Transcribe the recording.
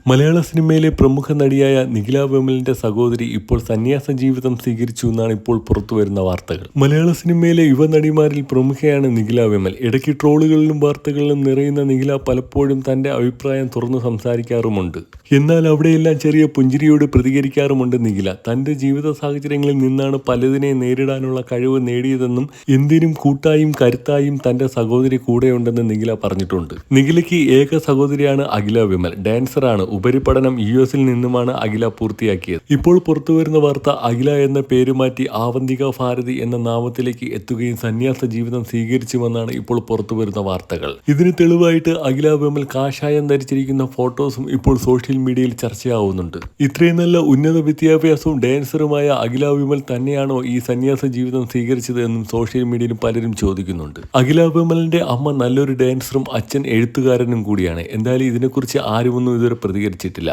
മലയാള സിനിമയിലെ പ്രമുഖ നടിയായ നിഖില വിമലിന്റെ സഹോദരി ഇപ്പോൾ സന്യാസ ജീവിതം സ്വീകരിച്ചു എന്നാണ് ഇപ്പോൾ പുറത്തുവരുന്ന വാർത്തകൾ. മലയാള സിനിമയിലെ യുവ നടിമാരിൽ പ്രമുഖയാണ് നിഖില വിമൽ. ഇടയ്ക്ക് ട്രോളുകളിലും വാർത്തകളിലും നിറയുന്ന നിഖില പലപ്പോഴും തന്റെ അഭിപ്രായം തുറന്നു സംസാരിക്കാറുമുണ്ട്. എന്നാൽ അവിടെയെല്ലാം ചെറിയ പുഞ്ചിരിയോട് പ്രതികരിക്കാറുമുണ്ട് നിഖില. തന്റെ ജീവിത സാഹചര്യങ്ങളിൽ നിന്നാണ് പലതിനെയും നേരിടാനുള്ള കഴിവ് നേടിയതെന്നും എന്തിനും കൂട്ടായും കരുത്തായും തന്റെ സഹോദരി കൂടെയുണ്ടെന്ന് നിഖില പറഞ്ഞിട്ടുണ്ട്. നിഖിലയ്ക്ക് ഏക സഹോദരിയാണ് അഖില വിമൽ. ഡാൻസറാണ്. ഉപരിപഠനം യുഎസിൽ നിന്നുമാണ് അഖില പൂർത്തിയാക്കിയത്. ഇപ്പോൾ പുറത്തുവരുന്ന വാർത്ത അഖില എന്ന പേര് മാറ്റി ആവന്തിക ഭാരതി എന്ന നാമത്തിലേക്ക് എത്തുകയും സന്യാസ ജീവിതം സ്വീകരിച്ചുവെന്നാണ് ഇപ്പോൾ പുറത്തുവരുന്ന വാർത്തകൾ. ഇതിന് തെളിവായിട്ട് അഖില വിമൽ കാഷായം ധരിച്ചിരിക്കുന്ന ഫോട്ടോസും ഇപ്പോൾ സോഷ്യൽ മീഡിയയിൽ ചർച്ചയാവുന്നുണ്ട്. ഇത്രയും നല്ല ഉന്നത വിദ്യാഭ്യാസവും ഡാൻസറുമായ അഖില വിമൽ തന്നെയാണോ ഈ സന്യാസ ജീവിതം സ്വീകരിച്ചത് എന്നും സോഷ്യൽ മീഡിയയിൽ പലരും ചോദിക്കുന്നുണ്ട്. അഖില വിമലിന്റെ അമ്മ നല്ലൊരു ഡാൻസറും അച്ഛൻ എഴുത്തുകാരനും കൂടിയാണ്. എന്തായാലും ഇതിനെക്കുറിച്ച് ആരുമൊന്നും ഇതുവരെ പ്രതികരിച്ചിട്ടില്ല.